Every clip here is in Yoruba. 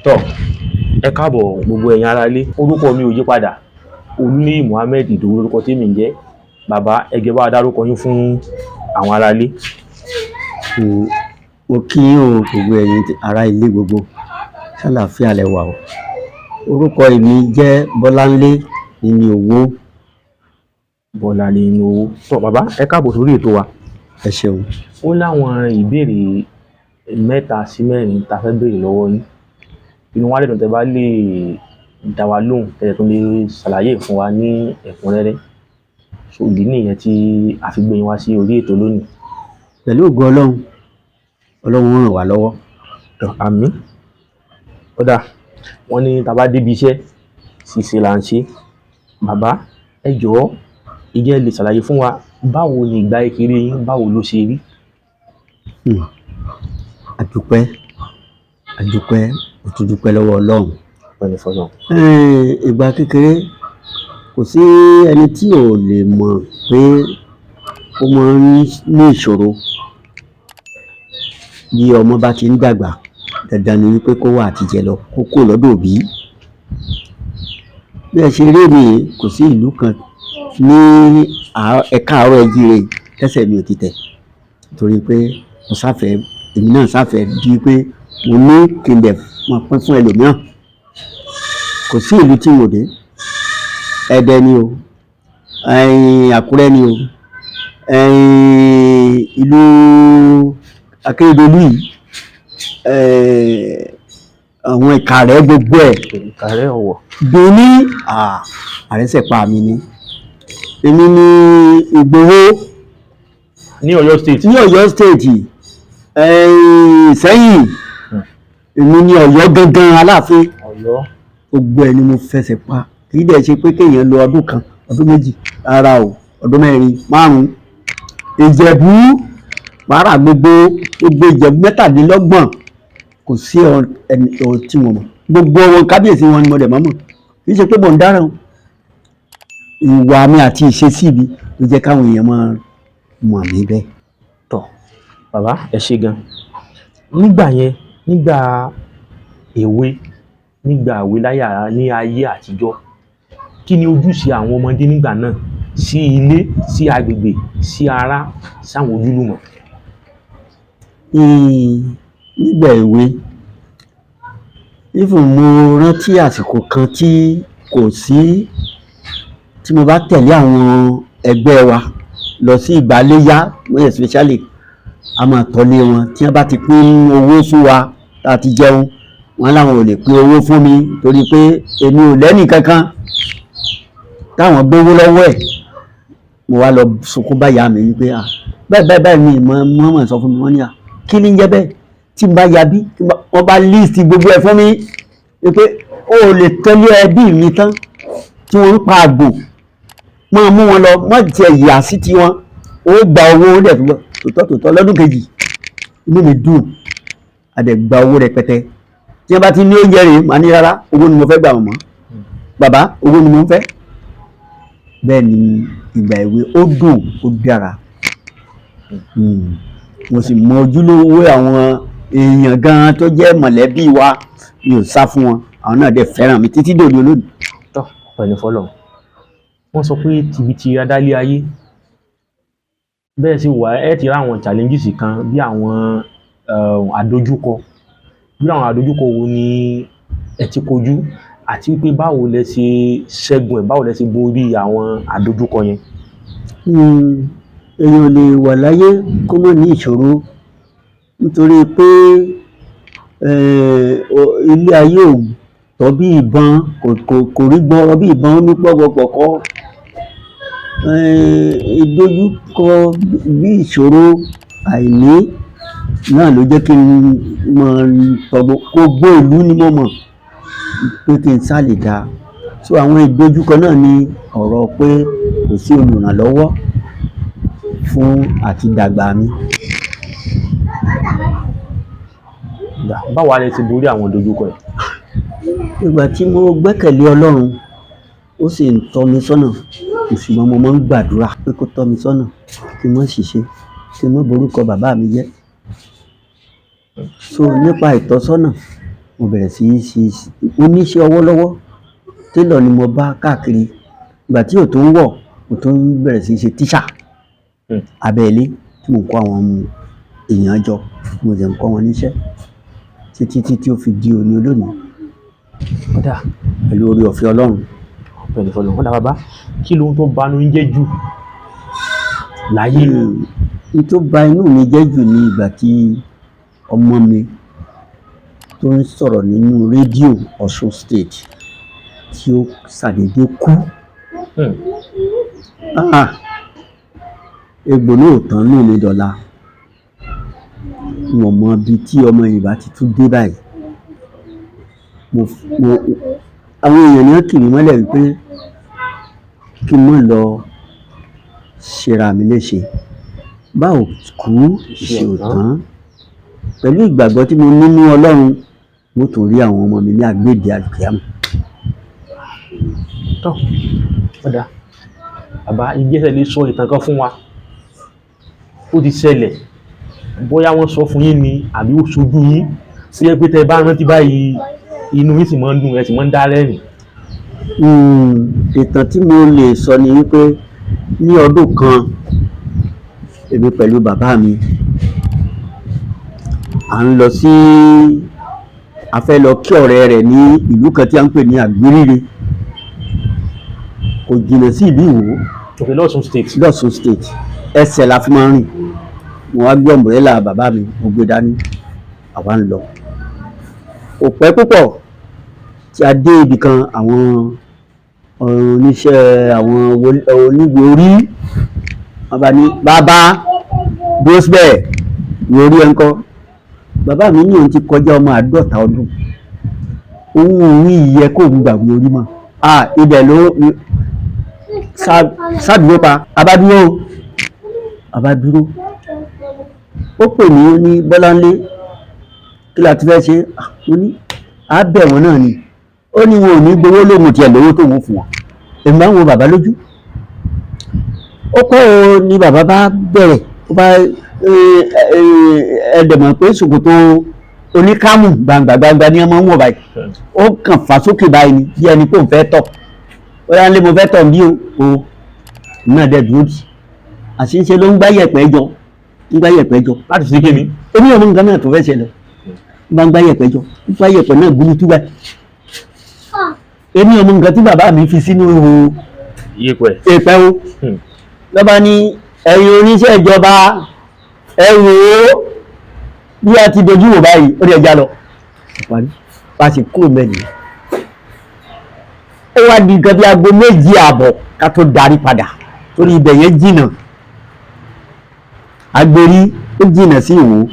Tọ́, ẹ káàbọ̀ gbogbo ẹ̀yin aráalé. Orúkọ mi ò yí padà. Olúníyì Muhammed Ìdòwú lórúkọ tèmi ń jẹ́. Bàbá, ẹ jẹ́ bá wa dárúkọ yín fún àwọn aráalé. Mo kí yín o gbogbo ẹ̀yin ará ilé gbogbo. Ṣàlàáfíà lẹ wà o. Orúkọ èmi jẹ́ Bọ́láńlé Níní Owó. Bọ́láńlé Níní Owó. Tọ́ bàbá, ẹ káàbọ̀ sórí ètò wa. Ẹ ṣeun. Ó láwọn ìbéèrè 3 sí 4 tá fẹ́ béèrè lọ́wọ́ yín. Inú wa lè dùn tẹ́ bá lè dá wa lóhùn, tẹ́ tún lè ṣàlàyé fún wa ní ẹ̀kúnrẹ́rẹ́. So ìdí nìyẹn tí a fi gbé yín wá sí orí ètò lónìí. Pẹ̀lú ògo Ọlọ́run, Ọlọ́run ràn wá lọ́wọ́. Tọ́, àmín. Ó dáa, wọ́n ní tá bá débi iṣẹ́, ṣíṣe là ń ṣe. Bàbá, ẹ jọ̀ọ́, ìjẹ́ lè ṣàlàyé fún wa báwo ni ìgbà kékeré yín, báwo ló ṣe rí? Àdúpẹ́, mo tún dúpẹ́ lọ́wọ́ Ọlọ́run. Pẹ̀lú fọ́lọ́run. Ìgbà kékeré kò sí ẹni tí ò lè mọ̀ pé ó máa ń ní ìṣòro. Bí ọmọ bá ti ń dàgbà, dandan ni wípé kó wà àtijẹ lọ, kó kúrò lọ́dọ̀ òbí. Bí ẹ ṣe rí mi, kò sí ìlú kan ní ẹ̀ka àárọ̀ ẹjíire tẹ́sẹ̀ mi ò ti tẹ̀. Torí pé èmi náà sáfẹ́ di pé mo ní kí n dẹ̀ máa pín fún ẹlòmíràn. Kò sí ìlú tí mo dé. Ẹdẹ ni o, Àkúrẹ́ ni o, ìlú Akérédolú yìí, àwọn Ìkàrẹ́ gbogbo ẹ̀. Ìkàrẹ́ Ọ̀wọ̀. Bìíní, àrẹ́sẹ̀pá mi ni. Èmi ni Ìgbòho. Ní Ọ̀yọ́ State. Ní Ọ̀yọ́ State. Ìṣẹ́yìn. Èmi ni Ọ̀yọ́ gangan Aláàfin. Ọ̀yọ́. Gbogbo ẹ̀ ni mo fẹsẹ̀ pa. Kì í dẹ̀ ṣe pé kéèyàn lo ọdún kan, ọdún méjì, rárá o, ọdún 4, 5. Ìjẹ̀bú, pàrà gbogbo Ìjẹ̀bú 27 kò sí ẹni tí wọ́n mọ̀. Gbogbo wọn kábíyèsí wọn ni mo dẹ̀ mọ̀. Kì í ṣe pé mo ń dáràn. Ìwà mi àti ìṣesí mi ló jẹ́ káwọn èèyàn máa mọ̀ mí bẹ́ẹ̀. Tọ́, bàbá, ẹ ṣé gan. Nígbà yẹn, nígbà èwe láyà ní ayé àtijọ́, kí ni ojúṣe àwọn ọmọdé nígbà náà sí ilé, sí agbègbè, sí ará, sáwọn ojúlùmọ̀? Nígbà èwe, mo rántí àsìkò kan tí kò sí, tí mo bá tẹ̀lé àwọn ẹgbẹ́ wa lọ sí ìgbàléyá, especially a máa tọ́lé wọn. Tí wọ́n bá ti pín owó fún wa láti jẹun, wọ́n láwọn ò lè pín owó fún mi torí pé èmi ò lẹ́nì kankan. Táwọn gbówó lọ́wọ́ ẹ̀, mo wá lọ sunkún bá ìyá mi wípé báyìí ni mọ̀ sọ fún mi. Wọ́n ní kí ni ń jẹ́ bẹ́ẹ̀? Tí n bá ya bí, wọ́n bá list gbogbo ẹ̀ fún mi wípé ó lè tọ́lé ẹbí mi tán tí wọ́n ń pa àgbò, máa mú wọn lọ, má tiẹ̀ yà sí ti wọn, ó gba owó dẹ̀ tòótọ́ lọ́dún kejì. Inú mi dùn, a dẹ̀ gba owó rẹpẹtẹ. Tí wọ́n bá ti ní oúnjẹ rèé, màá ní rárá, owó ni mo fẹ́ gbà wọ́n mọ́. Bàbá, owó ni mo ń fẹ́. Bẹ́ẹ̀ ni ìgbà èwe ó dùn, ó dára. Mo sì mọ ojúlówó àwọn èèyàn gan tó jẹ́ mọ̀lẹ́bí wa. Mi ò sá fún wọn, àwọn náà dẹ̀ fẹ́ràn mi títí dòní olónìí. Tọ́, pẹ̀lú fọ́lọ́run. Wọ́n sọ pé tìbítì adálé ayé. Bẹ́ẹ̀ sì wà, ẹ ti rí àwọn challenges kan bí àwọn àdojúkọ. Bí àwọn àdojúkọ wo ni ẹ ti kojú àti wípé báwo lẹ ṣe ṣẹ́gun ẹ̀, báwo lẹ ṣe borí àwọn àdojúkọ yẹn? Èèyàn ò lè wà láyé kó má ní ìṣòro, nítorí pé ilé ayé ò tọ́ bí ìbọn, kò rí gbọ́rọ̀ bí ìbọn, ó ní pọ́gọpọ̀kọ́. Ìdojúkọ bí ìṣòro àìní náà ló jẹ́ kí n mọ̀ gbogbo ìlú ni mo mọ̀ pé kí n sá lè dáa. So àwọn ìdojúkọ náà ni ọ̀rọ̀ pé kò sí olùrànlọ́wọ́ fún àti dàgbà mi. Báwo lẹ ti borí àwọn ìdojúkọ ẹ̀? Ìgbà tí mo gbẹ́kẹ̀lé Ọlọ́run, ó sì ń tọ́ mi sọ́nà, ṣùgbọ́n mo máa ń gbàdúrà pé kó tọ́ mi sọ́nà, kí n má ṣìṣe, kí n má borúkọ bàbá mi jẹ́. So nípa ìtọ́sọ́nà, mo bẹ̀rẹ̀ sí í ṣe oníṣẹ́ ọwọ́ lọ́wọ́, télọ̀ ni mo bá káàkiri. Ìgbà tí ò tó ń wọ̀ mo tó ń bẹ̀rẹ̀ sí í ṣe tíṣà abẹ́lé tí mo ń kọ́ àwọn ọmọ èèyàn jọ, mo sì ń kọ́ wọn níṣẹ́ títí tí ó fi di òní olónìí Kódà pẹ̀lú oore ọ̀fẹ́ Ọlọ́run. pẹ̀lú fọlọ́ kódà bàbá kí ló ń tó banú ń jẹ́ jù láyé? N tó bà inú mi jẹ́ jù ní ìgbà tí ọmọ mi tó ń sọ̀rọ̀ nínú rédíò Ọ̀ṣun State tí ó ṣàdédé kú. Egbò náà ò tán nù mí dọ̀la. Mo mọ ibi tí ọmọ Yorùbá ti tún dé báyìí. Àwọn èèyàn ní wọ́n kì mí mọ́lẹ̀ wípé kí n má lọ ṣera mi léṣe. Bá ò kú ṣe ò tán. Pẹ̀lú ìgbàgbọ́ tí mo ní nínú Ọlọ́run, mo tún rí àwọn ọmọ mi ní àgbéde àlùkìyámà. Tọ́ kódà bàbá ìgbésẹ̀ lè sọ ìtàn kan fún wa, ó ti ṣẹlẹ̀, bóyá wọ́n sọ fún yín ni àbí ó ṣojú yín sí ẹ pé tẹ bá rántí báyìí inú yín sì máa ń dùn, ẹ sì máa ń dá rẹ́rìn. Ìtàn tí mo lè sọ ni wípé ní ọdún kan èmi pẹ̀lú bàbá mi à ń lọ sí a fẹ́ lọ kí ọ̀rẹ́ rẹ̀ ní ìlú kan tí a ń pè ní Àgbérére, kò jìnnà sí ìlú Ìwó. Okay, l'Ọ̀ṣun State. L'Ọ̀ṣun State ẹsẹ̀ la fi máa ń rìn. Mo wá gbé ọ̀mbrẹ́là bàbá mi, mo gbé dání, àwa ń lọ. Kò pẹ́ púpọ̀ tí a dé ibì kan, àwọn oníṣẹ́ àwọn oníwèé orí wọ́n bá ní bàbá Bosbẹ̀ ìwé orí ẹ̀ ń kọ́. Bàbá mi ní òun ti kọjá ọmọ 50 ọdún, òun ìyẹ kó ń gbàgbé orí mọ́. Ibẹ̀ ló sádúró pa, abádúró. Ó pè mí, ó ní Bọ́láńlé kí la ti fẹ́ ṣe? Ó ní a bẹ̀ wọ́n náà ni. Ó ní wọn ò ní gbowó lóhun tiẹ̀ lówó tó wọ́n fún wọn. Èmi bá ń wo bàbá lójú. Ó kọ́ ni bàbá bá bẹ̀rẹ̀, ó bá ẹ̀dẹ̀mọ̀ pé ṣòkòtò oníkámù gbangba ní ọmọ ń wọ̀ báyìí. Ó kàn fà sókè báyìí ni bí ẹni pé òun fẹ́ tọ̀. Bọ́láńlé mo fẹ́ tọ̀ bí o náà dẹ̀ dúró dì. Àṣìṣe ló ń gbá yẹ̀pẹ̀ jọ. Láti fi kí ni? Èmi ọmọ nǹkan náà tó fẹ́ ṣẹlẹ̀. Bá ń gbá yẹ̀pẹ̀ jọ, ń gbá yẹ̀pẹ̀ náà gbúlú túbà. Èmi ọmọ nǹkan tí bàbá mi fi sínú yẹ̀pẹ̀ o. Lọ́ba ní ẹ̀yin oníṣẹ́ ìjọba ẹ wò ó bí a ti dojú wò báyìí, ó dẹ̀ já lọ. Bá ṣe kúrò mẹ́rin. Ó wá di nǹkan bí aago 2:30 ká tó darí padà torí ibẹ̀ yẹn jìnnà. Agbérí ó jìnnà sí Ìwó.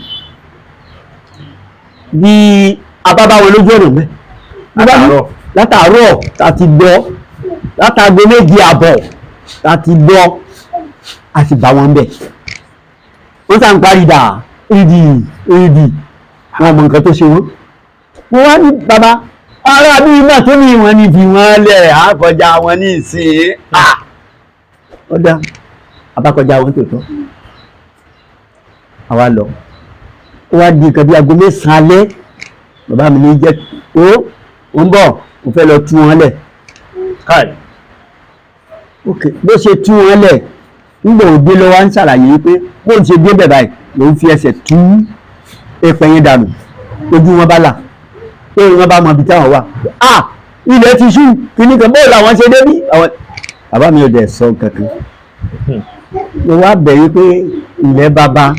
Bí abábáwo lójú ọ̀nà mẹ́. Látàárọ̀ láti gbọ́, látàgbo 2:30 láti gbọ́, a sì bá wọn bẹ̀. Wọ́n sá ń parí dà, ìdì, wọn mọ nǹkan tó ṣe wọ́n. Mo wá ní bàbá, ará bí iná tó ní wọn ní fi wọ́n lẹ̀, àkọjá wọn ní ìsìn. Ó dá, àbákọjá wọn tòótọ́. Àwa lọ. Ó wá di nǹkan bí aago 9 alẹ́. Bàbá mi ní jẹ́ ó ń bọ̀, mo fẹ́ lọ tú wọn lẹ̀. Bó ṣe tú wọn lẹ̀, nígbà òde lọ wá ń ṣàlàyé pé bó ń ṣe dé bẹ̀ báyìí ló ń fi ẹsẹ̀ tú ẹpẹ yẹn dànù, ojú wọn bá là, pé wọn bá mọ ibi táwọn wà. Ilẹ̀ ti ṣú, kìíní kan bóòlù àwọn ṣe débí. Bàbá mi ò dẹ̀ sọ kankan. Mo wá bẹ̀rẹ̀ pé ilẹ̀ bàbá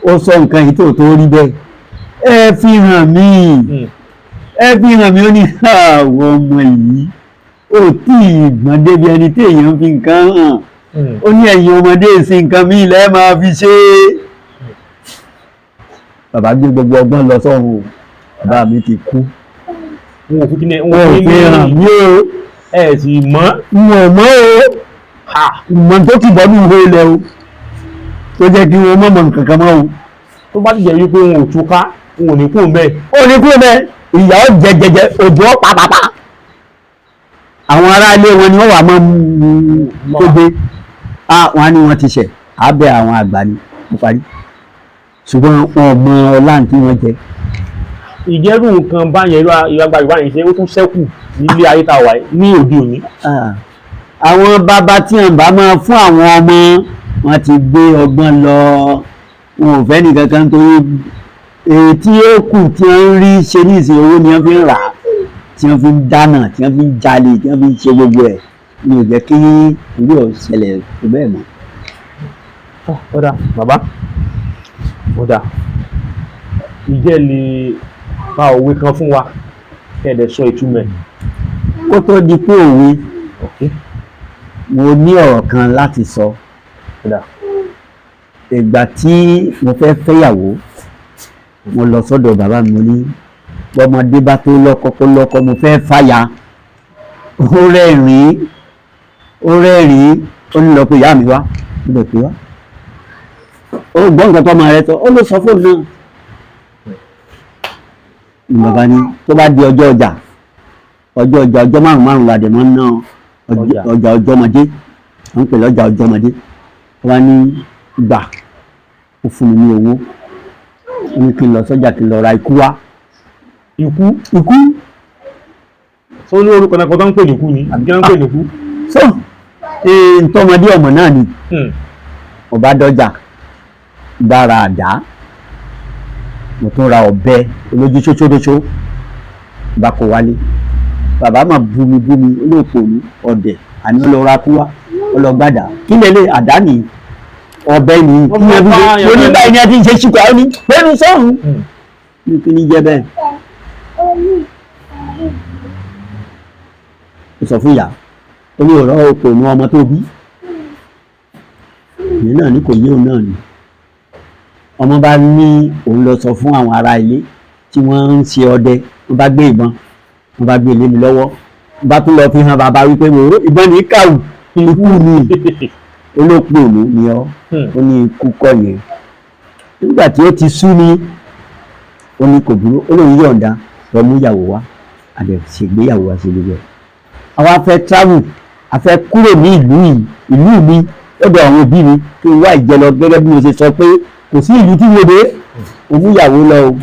ó sọ nǹkan yìí tó rí bẹ́ẹ̀. Ẹ fi hàn mí, ó ní àwọn ọmọ yìí ó tí ìgbọ́n débi ẹni tí èèyàn fi nǹkan hàn. Ó ní ẹ̀yin ọmọdé sí nǹkan mí ilẹ̀ máa fi ṣe. Bàbá gbé gbogbo ọgbọ́n lọ sọ́run. Bàbá mi ti kú. Wọ́n fi hàn mí o. Ẹ sì mọ̀. Wọ́n mọ̀ o. Ìmọ̀ tó ti bọ́ ní ìwé ilẹ̀ o. Tó jẹ́ kí wọ́n mọ̀ nǹkan kan mọ́ o. Tó bá ti jẹ́ wípé wọn ò túká, wọn ò ní kúrò bẹ́ẹ̀. Ó ní kúrò bẹ́ẹ̀. Ìyà ó jẹjẹjẹ, òjò ó pàpàpà. Àwọn ará ilé wọn ni wọ́n wà mọ́ tó gbé. Wọ́n á ní wọ́n ti ṣẹ̀, àbẹ̀ àwọn àgbà ni mo parí. Ṣùgbọ́n wọn ò mọ ọlá tí wọ́n jẹ. ìjẹ́rù nǹkan báyẹn ìwà ìbáyẹn ṣe ó tún ṣẹ́kù nílé ayé tá a wà ní òde òní. Àwọn bàbá tí wọn bá máa fún àwọn ọmọ wọn ti gbé ọgbọ́n lọ, wọn ò fẹ́ nìkan kan torí èyí tí ó kù tí wọ́n ń rí ṣe ní ìsìn owó ni wọ́n fi ń rà á, tí wọ́n fi ń dáná, tí wọ́n fi ń jalè, tí wọ́n fi ń ṣe gbogbo ẹ̀ ni ò jẹ́ kí irú ọ̀ṣẹlẹ̀ tó bẹ́ẹ̀ mọ́. Ọ̀dà bàbá, ọ̀dà ìjẹ́ lè bá òwe kan fún wa kẹ́ẹ̀dẹ̀ sọ ìtumọ̀ ẹ̀. Kó tó di pé òwe, mo ní ọ̀rọ̀ kan láti sọ. Ìgbà tí mo fẹ́ fẹ́yàwó, mo lọ sọ́dọ̀ bàbá mi, mo ní bọ́mọdé bá tó lọ́kọ kó lọ́kọ, mo fẹ́ fàyà. Ó rẹ́rìn-ín, ó ní lọ pé ìyá mi wá, ó lọ pé wá. Ó gbọ́ nǹkan tó máa rẹ tọ́, ó ló sọ fóònù náà. Ní bàbá ní tó bá di ọjọ́ ọjà ọjọ́ márùn-ún la dẹ̀ mọ́ ná ọjà ọjọ́mọdé, wọ́n ń pè lọ́jà ọjọ́mọdé. Wọ́n ní gbà, ó fún mi ní owó, ó ní kí n lọ sọ́jà kí n lọ ra ikú wá. Ikú? Só ní orúkọ náà kan tó ń pè ní ikú ni àbí kí wọ́n ń pè ní ikú? So ntọ́mọdé ọmọ náà ni ọba dọ́jà bá ra àdá, mo tún ra ọ̀bẹ olójú ṣóṣódóṣó bá kó wálé. Bàbá mà bú mi olóòpó ní ọ̀dẹ̀, àní ọlọ́ra kú wá ọlọ́gbàdà kí lélẹ̀ àdá nìyí ọ̀bẹ nìyí kí ni ẹbí ṣe ní báyìí ni a ti ń ṣe ṣùgbọ́n ó ní pẹ́ẹ́nu sọ́run ní kí ni jẹ́ bẹ́ẹ̀. Ó sọ fún ìyá, ó ní ọ̀rọ̀ òpó ní ọmọ tó bí, ìyẹn náà ní kò yé òun náà ni. Ọmọ bá ní òun lọ sọ fún àwọn ará ilé tí wọ́n ń ṣe ọdẹ, wọ́n bá gbé ìbọn, wọ́n bá gbé ilé mi lọ́wọ́, wọ́n bá tún lọ fi hàn bàbá wípé mo ìbọn ní kàwù ikú ni olóòpó òun ni ọ́, ó ní ikú kọ́ yẹn. Nígbà tí ó ti sú mi, ó ní kò burú, ó lóun yọ̀ǹda lọ mú ìyàwó wá, àdẹ̀ ṣègbéyàwó wá sí gbogbo ẹ̀. Àwa fẹ́ travel, a fẹ́ kúrò ní ìlú mi lọ́dọ̀ àwọn òbí mi kí n wá ìjẹ lọ gẹ́gẹ́ bí mo ṣe sọ pé kò sí ìlú tí mo dé, òmúyàwó lọ o.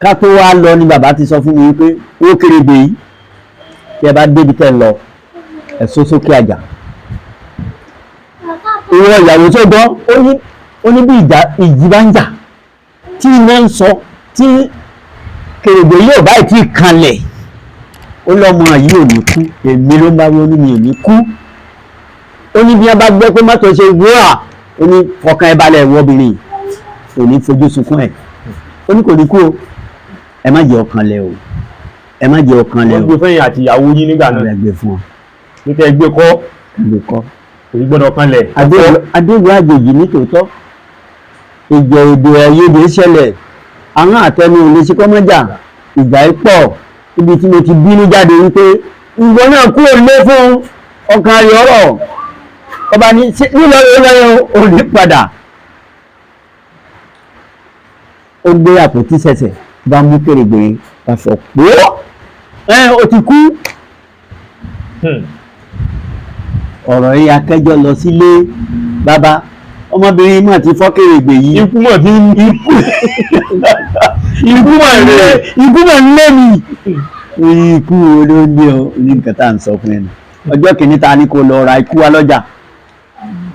Ká tó wá lọ ni bàbá ti sọ fún mi pé ó Kèrègbè yìí tí ẹ bá débi tẹ́ lọ ẹ̀sọ́ sókè àjà. Ìwọ ìyàwó tó gbọ́, ó ní bí ìjì bá ń jà tí iná ń sọ tí Kèrègbè yóò báyìí tí kanlẹ̀, ó lọ́mọ yìí ò ní kú, èmi ló ń bá wí, ó ní mi ò ní kú. Ó ní bí wọ́n bá gbẹ́ pé mọ́tò ṣe wúrà, ó ní fọkàn ẹ balẹ̀ wọ obìnrin ò ní fojú sunkún ẹ̀, ó ní kò ní kú o, ẹ má jẹ́ ọkàn lẹ o, ẹ má jẹ́ ọkàn lẹ o. Wọ́n gbé fẹ́yìn àti ìyàwó yín nígbà náà. Ẹ gbé fún ọ. Níta ẹ gbé kọ́. Gbé kọ́. Kò ní gbọ́dọ̀ kan lẹ̀. Adéwò àjèjì ní tòótọ́, ìjọ èdè ẹ̀yẹ́dẹ̀ ṣẹlẹ̀, àwọn àtẹnu ò lè ṣe kọ́mọ́jà, ìgbà ẹ̀ pọ̀, ibi tí mo ti bínú jáde wípé ìwọ náà kúrò lé fún ọkàn rẹ̀ ọ̀rọ̀. Ọba ní nílọ́yọ̀ òní padà. Ó gbé àpótí sẹ̀sẹ̀ bá mú Kèrègbè bá fọ̀ pé ó ti kú. Ọ̀rọ̀ yìí akẹ́jọ́ lọ sílé bàbá, ọmọbìnrin mọ̀ ti fọ́ Kèrègbè yìí. Ikú mọ̀ tí ikú mọ̀ ń lé mi. Ikú olóńgbé o ní nǹkan tá à ń sọ fún ẹnu. Ọjọ́ kìíní ta ni kò lọ ra ikú wá lọ́jà.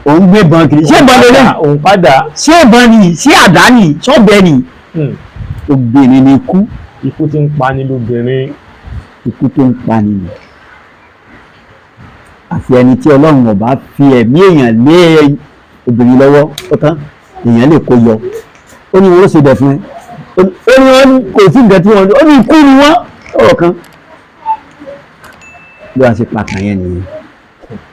Òun gbé ìbọn kiri. Ṣé ìbọn lélẹ̀? Òun padà. Ṣé ìbọn ni? Ṣé àdá ni? Ṣọ́bẹ ni? Obìnrin ni ikú. Ikú tí ń pa ni lóbìnrin. Ikú tó ń pa ni. Àfi ẹni tí Ọlọ́run ọba fi ẹ̀mí èèyàn lé obìnrin lọ́wọ́ ó tán, èèyàn lè kó yọ. Ó ní wọ́n ṣe bẹ̀ fún ẹ. Ó ní wọ́n kò sí nǹkan tí wọ́n ní. Ó ní ikú ni wọ́n ọ̀rọ̀ kan. Bí wọ́n ṣe pàtàkì yẹn nìyẹn.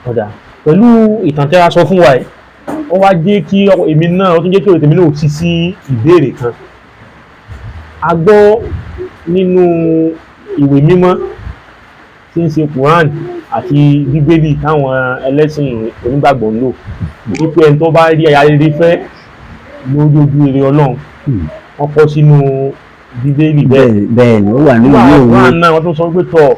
Ọ̀dà pẹ̀lú ìtàn tí a sọ fún wa yìí, ó wá jẹ́ kí èmi náà, ó tún jẹ́ kí èmi náà sí sí ìbéèrè kan. A gbọ́ nínú ìwé mímọ́ tí ń ṣe Quran àti Bíbélì táwọn ẹlẹ́sìn onígbàgbọ́ ń lò, wípé ẹni tó bá rí aya rere fẹ́ lójú ire Ọlọ́run, wọ́n kọ sínú Bíbélì bẹ́ẹ̀. Bẹ́ẹ̀ ni ó wà nínú ìwé òwe. Quran náà wọ́n tún sọ pé tọ̀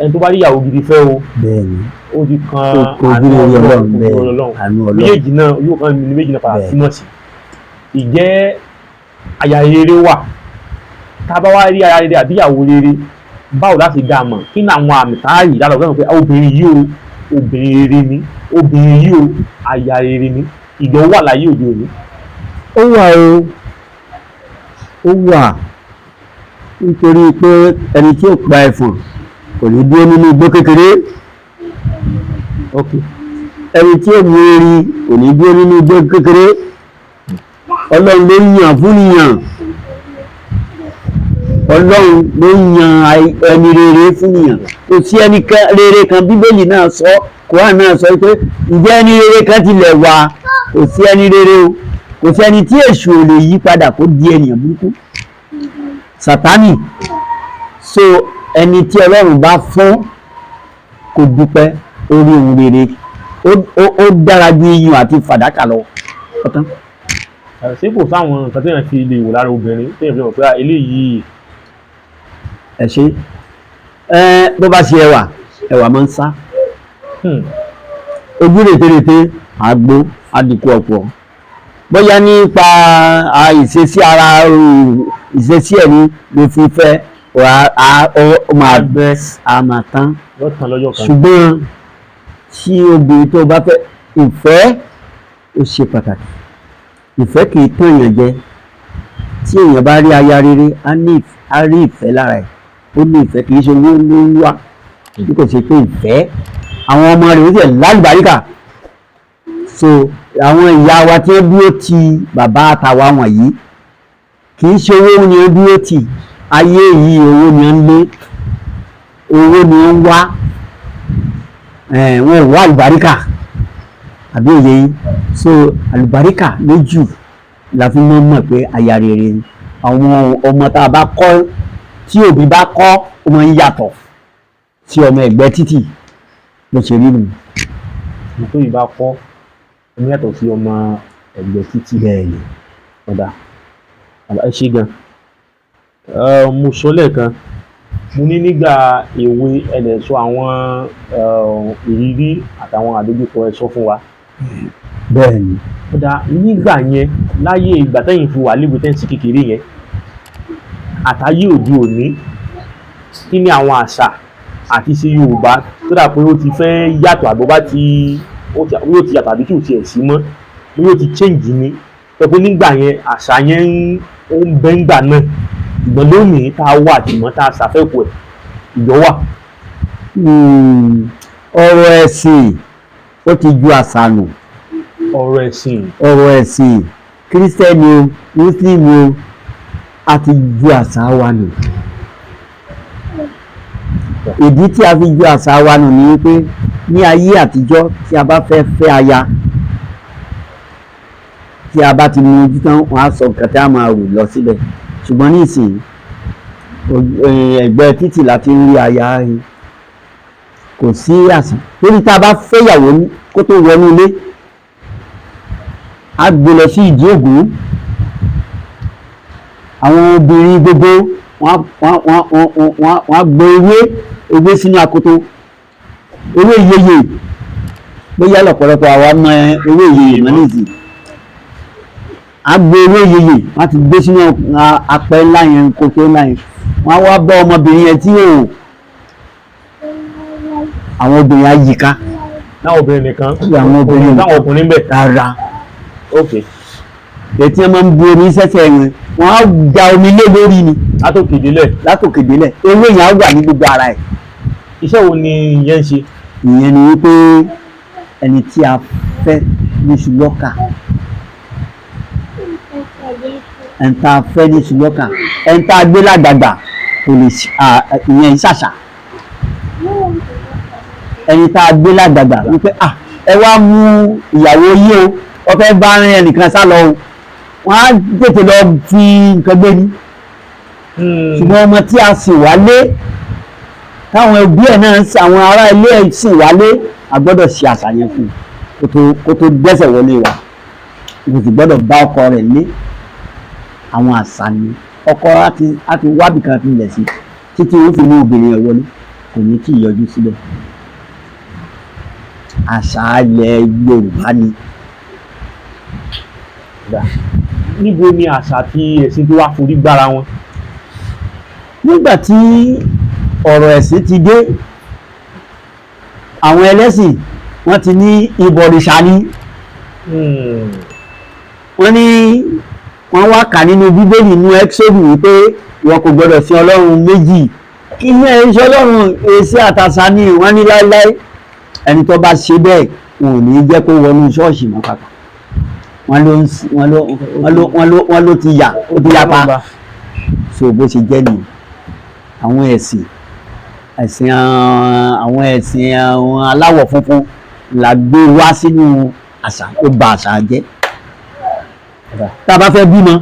ẹni tó bá rí ìyàwó gidi fẹ́ o. Bẹ́ẹ̀ ni. Ó ti kan àánú Ọlọ́run bẹ́ẹ̀ àánú Ọlọ́run. Méjèèjì náà yóò kan ní méjì náà padà túmọ̀ sí. Ìjẹ́ aya rere wà tá a bá wá rí aya rere àbí ìyàwó rere báwo láti dá a mọ̀ kí ni àwọn àmì tá a rí lára ọ̀gá pé obìnrin yìí o obìnrin rere ni obìnrin yìí o aya rere ni ìjọ wà láyé òde òní. ó wà o ó wà nítorí pé ẹni tí ó pa ẹ̀fọ̀n kò ní dúró nínú igbó kékeré ẹni tí ó mú erin kò ní dúró nínú igbó kékeré ọlọ́run ló yàn fún nìyàn ọlọ́run ló yan ẹni rere fún nìyàn kò sí ẹni rere kan bíbélì náà sọ Kùránì náà sọ pé ǹjẹ́ ẹni rere kan tilẹ̀ wà kò sí ẹni rere o kò sí ẹni tí èṣù ò lè yí padà kó di ènìyàn burúkú Sátánì so ẹni tí ọlọ́run bá fún kò dúpẹ́ orí ohun rere ó dára ju iyùn àti fàdákà lọ ọ̀tán. ṣé kò sáwọn nǹkan téèyàn fi lè wò lára obìnrin téèyàn fi mọ̀ pé eléyìí. ẹ ṣe bó bá ṣe ẹwà máa ń sá ojú rètérètè àgbo àdìkú ọ̀pọ̀ bóyá nípa ìṣesí ara ìṣesí ẹ̀ ni ló fi fẹ́ máa bẹ́ àmà tán ṣùgbọ́n tí obìnrin tó bá fẹ́ ìfẹ́ ó ṣe pàtàkì ìfẹ́ kì í tàn èèyàn jẹ tí èèyàn bá rí aya rere á rí ìfẹ́ lára ẹ̀ ó ní ìfẹ́ kì í ṣe owó ló ń wá bí kò ṣe pé ìfẹ́ àwọn ọmọ rẹ̀ ó sì lálùbáríkà so àwọn ìyá wa tí wọ́n dúró ti bàbá àtàwa wọ̀nyí kì í ṣe owó ni wọ́n dúró tì ayé yìí owó ni wọ́n ń lé owó ni wọ́n ń wá wọn ò wá àlùbáríkà àbí òye yìí so àlùbáríkà lójú la fi mọ̀ pé aya rere ni àwọn ọmọ tá a bá kọ́ tí òbí bá kọ́ ọmọ ń yàtọ̀ sí ọmọ ẹ̀gbẹ́ títì ló ṣe rí nù. tó yìí bá kọ́ ọmọ yàtọ̀ sí ọmọ ẹ̀gbẹ́ títì. bẹ́ẹ̀ ni. ọ̀dà ẹ ṣe gan. mo sọ lẹ́ẹ̀kan mo ní nígbà èwe ẹ̀dẹ̀ sọ àwọn ìrírí àtàwọn àdójúkọ ẹ sọ fún wa. bẹ́ẹ̀ ni. ọ̀dà nígbà yẹn láyé ìgbà tẹ́yìn fi wà lébi tẹ́ǹsì kékeré yẹn àtàyé òde òní kí ni àwọn àṣà àti ṣe Yorùbá tó dà pé ó ti fẹ́ yàtọ̀ àbọ̀ bá ti yóò ti yàtọ̀ àbí kí ò tiẹ̀ sí mọ́ yóò ti change ni pẹ̀lú nígbà yẹn àṣà yẹn ó ń bẹ́ ńgbà náà ìgbọ́n lónìí tá a wà tìmọ́ tá a ṣàfẹ́kù ẹ̀ ìjọ wà. ọ̀rọ̀ ẹ̀sìn ó ti ju àṣà nù. ọ̀rọ̀ ẹ̀sìn kírísítẹ́nì o mùsùlùmí o a ti ju àṣà wa nù. ìdí tí a fi ju àṣà wa nù ni wípé ní ayé àtijọ́ tí a bá fẹ́ fẹ́ aya tí a bá ti mú ojú tán wọn á sọ nǹkan tí a máa rò lọ síbẹ̀ ṣùgbọ́n nísìnyí ẹ̀gbẹ́ títì láti ń rí aya rí kò sí àṣà lórí tá a bá fẹ́yàwó kó tó wọnú ilé a gbé lọ sí ìdí ògún àwọn obìnrin gbogbo wọ́n á gbé ewé sínú akoto ewé yeye bóyá lọ́pọ̀lọpọ̀ àwa mọ ewé yeye mọ́ nìyí a gbé ewé yeye wọ́n ti gbé sínú apẹ ńlá yẹn koto ńlá yẹn wọ́n á wá bá ọmọbìnrin yẹn tí ò àwọn obìnrin á yíká. náà obìnrin nìkan àwọn obìnrin táwọn ọkùnrin bẹ̀. rárá. ok. ètí ẹ máa ń bu omi sẹ́sẹ̀ yẹn wọ́n á da omi lé lórí ni. látòkè délẹ̀ ewé yẹn á wà ní gbogbo ara ẹ̀. iṣẹ́ wo ni ìyẹn ń ṣe. ìyẹn ni wípé ẹni tí a fẹ́ ní ṣùlọ́kà ẹni tá a fẹ́ ní ṣùlọ́kà ẹni tá a gbé lágbàgbà kò lè ìyẹn ṣàṣà ẹni tá a gbé lágbàgbà wípé ẹ wá mú ìyàwó yìí o wọ́n fẹ́ bá rìn ẹnìkan sá lọ o wọ́n á tètè lọ fi nǹkan gbé ní. ṣùgbọ́n ọmọ tí a sì wálé táwọn ẹbí ẹ̀ náà àwọn ará ilé ẹ̀ sì wálé a gbọ́dọ̀ ṣe àṣàyàn fún un kó tó gbẹ́sẹ̀ wọlé wa kò sì gbọ́dọ̀ bá ọkọ rẹ̀ lé àwọn àṣà ni ọkọ á ti wábì kan fi lẹ̀ sí títí ó fi mú obìnrin ẹ̀ wọlé kò ní kí ìyọjú síbẹ̀ àṣà ilẹ̀ Yorùbá ni. níbo ni àṣà àti ẹ̀sìn tó wá forí gbára wọn. nígbà tí ọ̀rọ̀ ẹ̀sìn ti dé àwọn ẹlẹ́sìn wọ́n ti ní ìbọ̀rìṣà ni wọ́n ní wọ́n wá kà nínú bíbélì nínú ẹ́kísódù wípé wọn kò gbọdọ̀ sin ọlọ́run méjì inú ẹ̀ ń ṣe ọlọ́run èsì àtàṣà ni wọ́n ní láéláé ẹni tó bá ṣe bẹ́ẹ̀ wọn ò ní jẹ́ kó wọnú ṣọ́ọ̀ṣì mọ́ pàpà wọ́n ló ti yapa so bó ṣe jẹ́ nìyẹn àwọn ẹ̀sìn àwọn aláwọ̀ funfun la gbé wá sínú àṣà ó ba àṣà jẹ́ tá a bá fẹ́ bímọ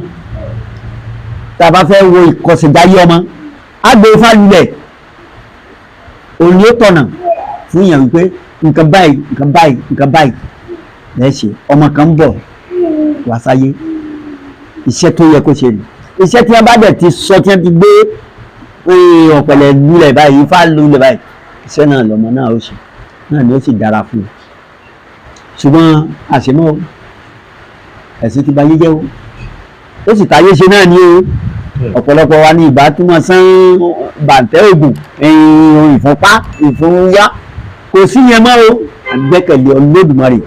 tá a bá fẹ́ wo ìkọsẹ̀jáyé ọmọ á gbé ifá lulẹ̀ òun ni ó tọ̀nà fún yàn wípé nǹkan báyìí nǹkan báyìí nǹkan báyìí lẹ́ṣẹ̀ ọmọ kan ń bọ̀ wá sáyé iṣẹ́ tó yẹ kó ṣe nù iṣẹ́ tí wọ́n bá dẹ̀ ti sọ tí wọ́n ti gbé ọ̀pẹ̀lẹ̀ lulẹ̀ báyìí ifá lulẹ̀ báyìí iṣẹ́ náà lọ́mọ náà ó ṣe náà ni ó sì dára fún un ṣùgbọ́n àṣemọ́ ẹ̀sìn ti ba yé jẹ́ o ó sì táyé ṣe náà ni o ọ̀pọ̀lọpọ̀ wa ní ìbá túmọ̀ sán bàǹtẹ́ ògùn ìfúnpá ìfúnyá kò sí yẹn mọ́ o àgbẹ́kẹ̀lé Olódùmarè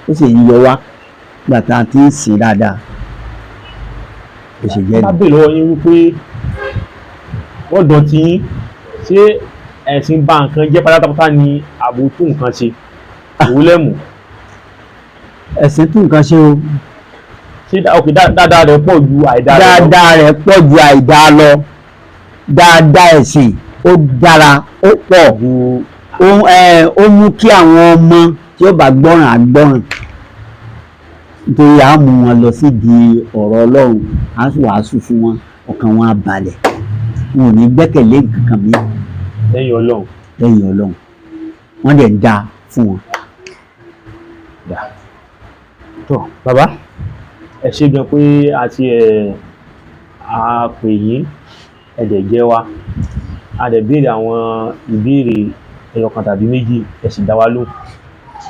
ó sì ń yọ wá gbàtà tí ń sìn dáadáa ó sì jẹ́ ní. lábẹ́ lọ́wọ́ yín wípé wọ́n dọ̀tí yín ṣé ẹ̀sìn bà nǹkan jẹ́ pátápátá ni àbò tún nǹkan ṣe òwúlẹ̀mù. ẹ̀sìn tún nǹkan ṣe o. ṣé dáadáa rẹ̀ pọ̀ ju àìdáa lọ. dáadáa rẹ̀ pọ̀ ju àìdáa lọ dáadáa ẹ̀sìn ó dára ó pọ̀ ó mú kí àwọn ọmọ tí ó bá gbọ́ràn àgbọ́ràn nítorí a mú wọn lọ sídìí ọ̀rọ̀ Ọlọ́run a wàásù fún wọn ọkàn wọn á balẹ̀ wọn ò ní gbẹ́kẹ̀lé nǹkan mi lẹ́yìn Ọlọ́run wọ́n dẹ̀ ń dá fún wọn. tó bàbá ẹ ṣé gan pé àti a pè yín ẹ̀dẹ̀ jẹ́ wa a dẹ̀ béèrè àwọn ìbéèrè ẹyọkan tàbí méjì ẹ sì dá wa lóhùn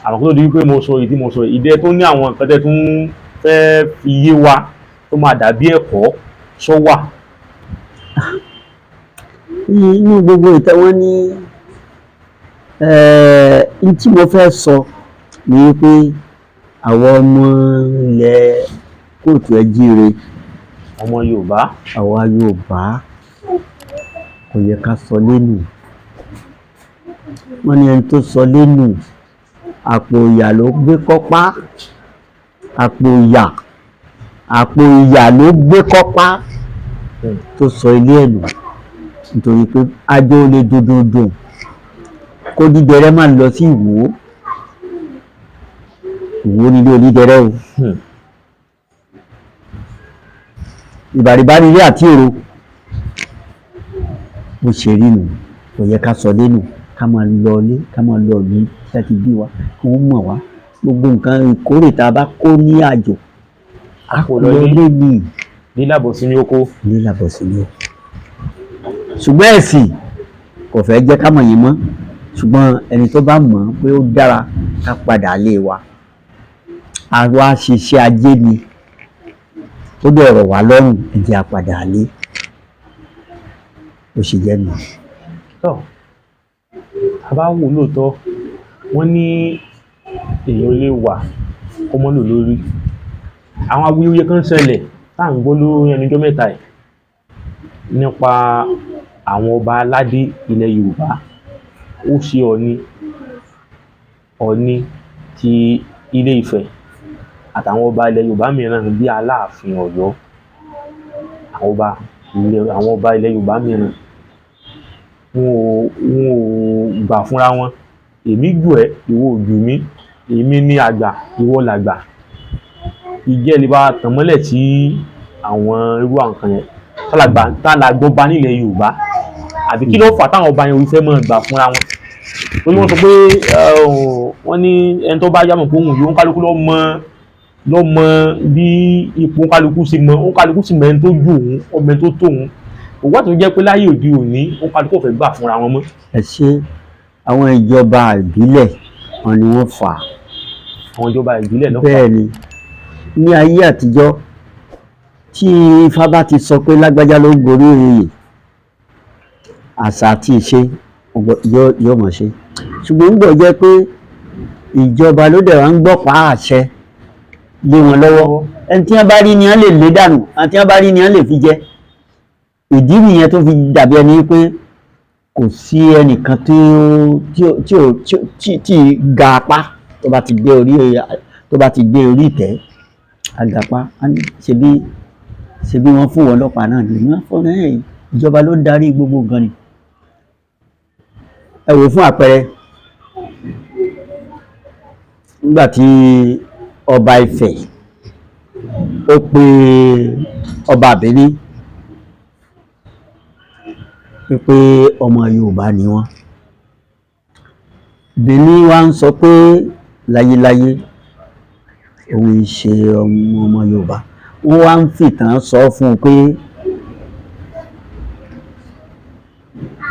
àwọn kó tó di wípé mo sọ èyí tí mo sọ ìdẹ tó ní àwọn nǹkan tẹ́ tún fẹ́ fi yé wa tó máa dàbí ẹ̀kọ́ sọ wà. inú gbogbo ìtẹ́ wọn ní tí mo fẹ́ sọ ni pé àwọn ọmọ ilẹ̀ kóòtù ẹjíire ọmọ Yorùbá àwa Yorùbá kò yẹ ká sọ lẹ́nu wọ́n ní ẹni tó sọ lẹ́nu àpò ìyà ló gbé kọ́pá àpò ìyà ló gbé kọ́pá tó sọ ilé ẹ̀nù nítorí pé ajó lè dòdòdò kó dídẹrẹ́ máa lọ sí Ìwó nílé onídẹrẹ́ o ìbàrìbá nílé àti èrò bó ṣe rí nù kò yẹ ká sọ lẹ́nu ká máa lọlé ká máa lọ ní láti bí wa kí wọ́n mọ̀ wá gbogbo nǹkan ìkórè tá a bá kó ní àjò àkọlọ́lé ní lílàbọ̀ sí ní oko ṣùgbọ́n ẹ̀sìn kò fẹ́ jẹ́ ká mọ̀ yín mọ́ ṣùgbọ́n ẹni tó bá mọ̀ pé ó dára ká padà lé wa àwa ṣiṣẹ́ ajé ni ó dẹ̀ rọ̀ wá lọ́rùn ẹ jẹ́ a padà lé ó ṣe jẹ́ nù. a bá wò lóòótọ́ wọ́n ní èèyàn lè wà kó mọ́ lò lórí àwọn awuyewuye kan ṣẹlẹ̀ tá à ń gbọ́ lórí ẹnìjọ́ mẹ́ta ẹ̀ nípa àwọn ọba aládé ilẹ̀ Yorùbá ó ṣe Ọ̀ọ̀ni ti Ilé Ifẹ̀ àtàwọn ọba ilẹ̀ Yorùbá mìíràn bíi Aláàfin Ọ̀yọ́ àwọn ọba ilẹ̀ Yorùbá mìíràn wọn ò gbà fúnra wọn èmi jù ẹ́ ìwọ ò jù mí èmi ní àgbà ìwọ làgbà ìjẹ́ lè bá tàn mọ́lẹ̀ tí àwọn irú àwọn kan yẹn tálàgbọ́ bá nílẹ̀ Yorùbá àbí kí ló fà táwọn ọba yẹn fẹ́ mọ́ gbà fúnra wọn torí wọ́n sọ pé wọ́n ní ẹni tó bá yámọ̀ pé òun yóò ń kálukú lọ́ mọ bí ipò kálukú sí mọ ó kálukú sí mọ ẹni tó ju òun ọmọ ẹni tó tó òun òwò àti jẹ́ pé láyé òde òní ó kálukú fẹ́ gbà fúnra wọn mọ́. ẹ ṣe àwọn ìjọba ìbílẹ̀ wọn ni wọ́n fà á. àwọn ìjọba ìbílẹ̀ ló fà á. bẹ́ẹ̀ ni ní ayé àtijọ́ tí Ifá bá ti sọ pé lágbájá ló gorí oyè àṣà àti ìṣe yóò mọ̀ ṣe, ṣùgbọ́n ń gbọ́ jẹ́ pé ìjọba ló dẹ̀ wá ń gbọ́pá àṣẹ lé wọn lọ́wọ́, ẹni tí wọ́n bá rí ni wọ́n lè lé dànù, àti tí wọ́n bá rí ni wọ́n lè fi jẹ. Ìdí nìyẹn tó fi dàbí ẹni pé kò sí ẹnìkan tí ga apá tó bá ti gbé orí ìtẹ́ àgàpá ṣebí wọ́n fún wọn ọlọ́pàá náà ní wọ́n fọ́nà ìjọba ló ń darí gbogbo nǹkan ni. Ẹ wò fún àpẹẹrẹ nígbà tí ọba Ifẹ̀ ó pe ọba Benin pé ọmọ Yorùbá ni wọ́n. Benin wá ń sọ pé láyéláyé òun ṣe ọmọ Yorùbá. Wọ́n wá ń fìtàn sọ fún un pé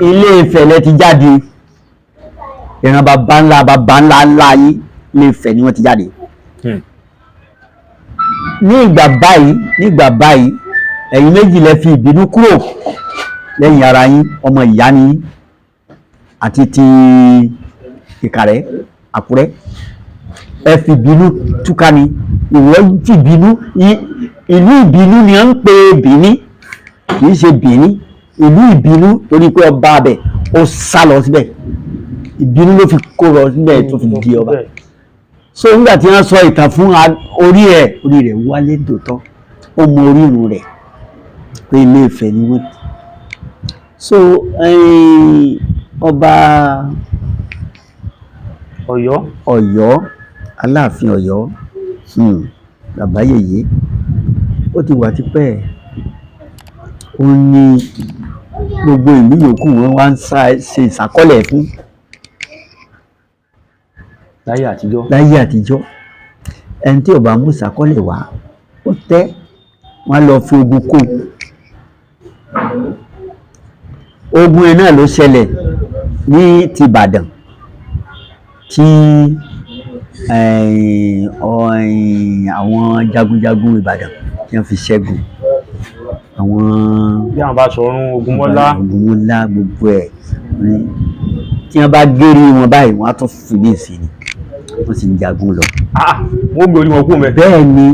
Ilé Ifẹ̀ lẹ ti jáde, ìran bàbá ńlá yín Ilé Ifẹ̀ ni wọ́n ti jáde. Ní ìgbà báyìí ẹ̀yin méjì lẹ fi ìbínú kúrò lẹ́yìn ara yín, ọmọ ìyá ni yín àti ti Ìkàrẹ́ Àkúrẹ́. Ẹ fi ìbínú túká ni, ìwọ fi ìbínú, ìlú ìbínú ni à ń pè Benin, kì í ṣe Benin, ìlú ìbínú torí pé ọba abẹ ó sá lọ síbẹ̀, ìbínú ló fi kó lọ síbẹ̀ tó fi di ọba. So nígbà tí wọ́n sọ ìtàn fún orí rẹ̀ wálé dòótọ́, ó mọ orírun rẹ̀ pé Ilé Ifẹ̀ ni wọ́n. So ọba Ọ̀yọ́, Aláàfin Ọ̀yọ́, bàbá yèyé, ó ti wà tipẹ́, ó ní gbogbo ìlú yòókù wọn wá ń ṣe ìṣàkọọ́lẹ̀ fún láyé àtijọ́. Ẹni tí ó bá mú ìṣàkọọ́lẹ̀ wá ó tẹ́, wọ́n lọ fi ogun kó. Ogun ẹ̀ náà ló ṣẹlẹ̀ ní ti Ìbàdàn tí àwọn jagunjagun Ìbàdàn tí wọ́n fi ṣẹ́gun àwọn bí àwọn bá sọ̀rún Ògúnmọ́lá gbogbo ẹ̀ tí wọ́n bá gérí wọn báyìí wọ́n á tún fi ní ìsìn ni wọ́n sì ń jagun lọ. Wọ́n gbé orí wọn kú mẹ́. Bẹ́ẹ̀ ni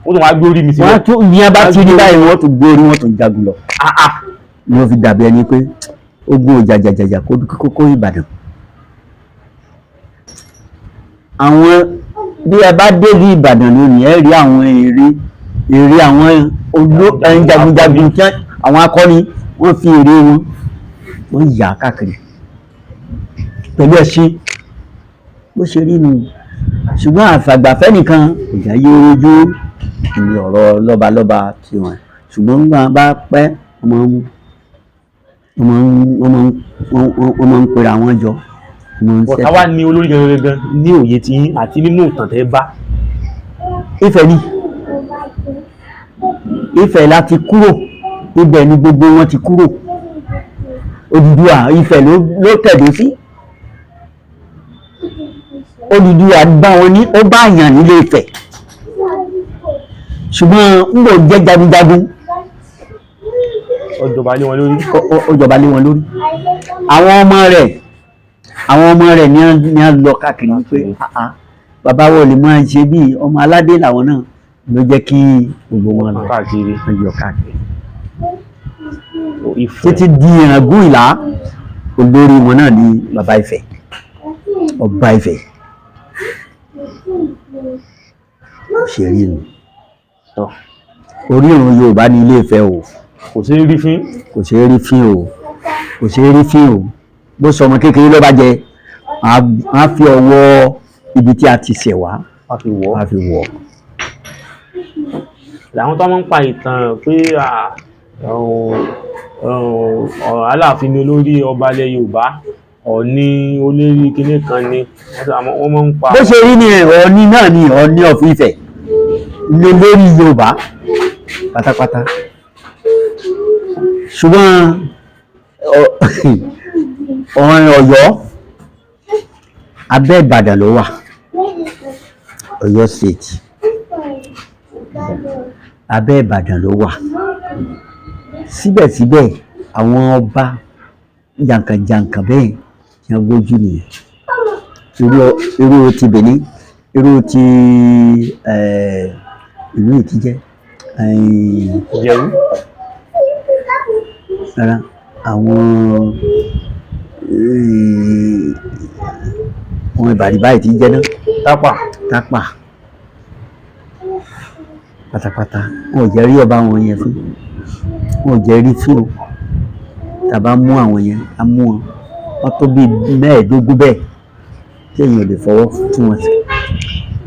wọ́n tún wá gbé orí mi sílẹ̀. wọ́n tún ní abá tí ní báyìí wọ́n tún gbé orí wọn tún jagun lọ. Ni wọ́n fi dàbí ẹni pé ogun òjàjàjàjà kókó Ìbàdàn. Àwọn bí ẹ bá dé ní Ìbàdàn lónìí ẹ rí àwọn èrè àwọn jagunjagun tí àwọn akọni wọ́n fi èrè wọ́n yà káàkiri pẹ̀lú ẹṣin bó ṣe rí nu. Ṣùgbọ́n àfàgbàfẹ́ nìkan kò já yé ojú ní ọ̀rọ̀ lọ́balọ́ba tiwọn, ṣùgbọ́n nígbà bá pẹ́ wọ́n máa ń pera wọn jọ. Ọ̀tá wá ní olórí gangan ní òye tí yín àti nínú ìtàn tẹ́ bá. Ifẹ̀ ni Ifẹ̀ láti kúrò, ibẹ̀ ni gbogbo wọn ti kúrò. Odùduwà Ifẹ̀ ló tẹ̀dó sí. Odùduwà bá wọn ní ó bá yàn nílé Ifẹ̀, ṣùgbọ́n ń bò jẹ́ jagunjagun ó jọba lé wọn lórí. Àwọn ọmọ rẹ̀ ní a lọ káàkiri pé bàbá wọn lè máa ṣe bí ọmọ aládé làwọn náà, ló jẹ́ kí gbogbo wọn lọ káàkiri. Títí di Ìràngún Ìlá, olórí wọn náà ní bàbá Ifẹ̀, ọba Ifẹ̀. Ṣe rí nu orírun Yorùbá ní Ilé Ifẹ̀ o, kò ṣe é rí fín. kò ṣe é rí fín o. Bó sọ ọmọ kékeré ló bá jẹ, a fi ọwọ́ ibi tí a ti ṣẹ̀ wá a fi wọ̀. Làwọn tó máa ń pa ìtàn pé Aláàfin ni olórí ọba ilẹ̀ Yorùbá, Ọọ̀ni olórí kinní kan ni wọ́n máa ń pa. Bó ṣe rí ni Ọọ̀ni náà ni Ọọ̀ni of Ifẹ̀ ni olórí Yorùbá pátápátá. Ṣùgbọ́n Ọ̀yọ́ abẹ́ Ìbàdàn ló wà, Ọ̀yọ́ state. abẹ́ Ìbàdàn ló wà. Síbẹ̀síbẹ̀ àwọn ọba jàǹkànjàǹkàn bẹ́ẹ̀ tí wọ́n gbójú nìyẹn. Irú ti Benin, irú ti ìlú ìtìjẹ́ Ìjẹ̀bú. rárá àwọn Ìbàdàn báyìí ti jẹ́ náà Tápà pátápátá wọn ò jẹ́ rí ọba wọn yẹn fún, wọn ò jẹ́ rí fún o. Tàbá mú àwọn yẹn á mú wọn, wọ́n tó bí 15 bẹ́ẹ̀ tí èèyàn ò lè fọwọ́ tún wọn sí.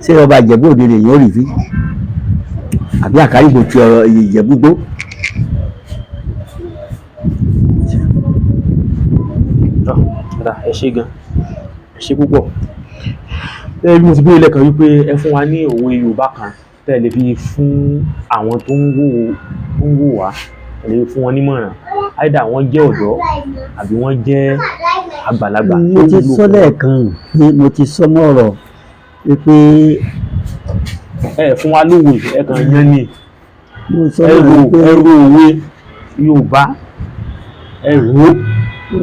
Ṣé ọba Ìjẹ̀bú Òde lèèyàn ò rí fi àbí Àkàrìgbò ti ọ̀rọ̀ Ìjẹ̀bú Igbó? Ẹ ṣé gan, ẹ ṣé púpọ̀. Bí mo ti bí ilẹ̀ kan wípé ẹ fún wa ní òwe Yorùbá kan tẹ́ ẹ lè fi fún àwọn tó ń wò wá, ẹ lè fún wọn nímọ̀ràn, either wọ́n jẹ́ ọ̀dọ́ àbí wọ́n jẹ́ àgbàlagbà. Mo ti sọ lẹ́ẹ̀kan pé mo ti sọ mọ́rọ̀ wípé ẹ fún wa lówe, ẹ kàn yán ni ẹrù òwe Yorùbá ẹrù.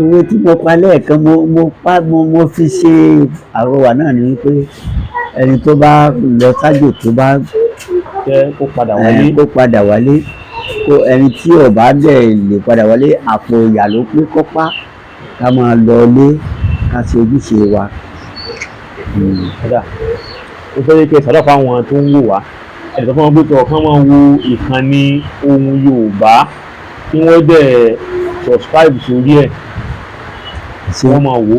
Òwe tí mo pa lẹ́ẹ̀kan mo fi ṣe àrọwà náà ni wípé ẹni tó bá lọ sájò tó bá jẹ́ kó padà wálé, ẹni tí ò bá dẹ̀ lè padà wálé àpò ìyà ló pé kọ́pá, ká máa lọ ilé ká ṣe ojúṣe wa. Ó fẹ́ kí ẹ sọ̀rọ̀ fáwọn tó ń wò wá, ẹ̀sọ́ fún wọn pé kán máa wo ìkànnì Ohùn Yorùbá kí wọ́n dẹ̀ subscribe sórí ẹ̀ tí wọ́n máa wò.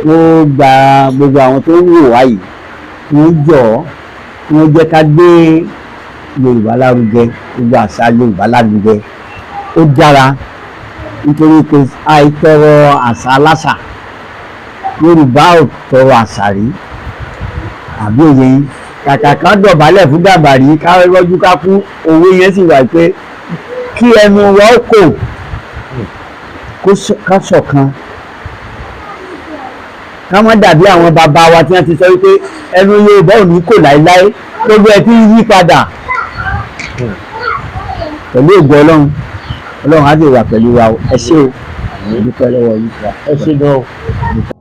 Wọ́n gba gbogbo àwọn tó ń wò wá yìí, wọ́n jọ̀ọ́ wọ́n jẹ́ ká gbé Yorùbá lárugẹ, gbogbo àṣà Yorùbá lárugẹ. Ó dára nítorí pé àìtọrọ àṣà aláṣà, Yorùbá ò tọrọ àṣà rí àbí òye yín. Kàkà kan dọ̀bálẹ̀ fún Gàmbàrí ká rọ́jú ká kú, òwe yẹn sì wà pé kí ẹnu wa ó kò ká ṣọ̀kan, ká má dàbí àwọn bàbá wa tí wọ́n ti sọ wípé ẹnu Yorùbá ò ní kò láéláé, gbogbo ẹ̀ tí ń yí padà. Pẹ̀lú ògo Ọlọ́run á lè wà pẹ̀lú wa. Ẹ ṣé o, mo dúpẹ́ lọ́wọ́ yín. Ẹ ṣé gan o.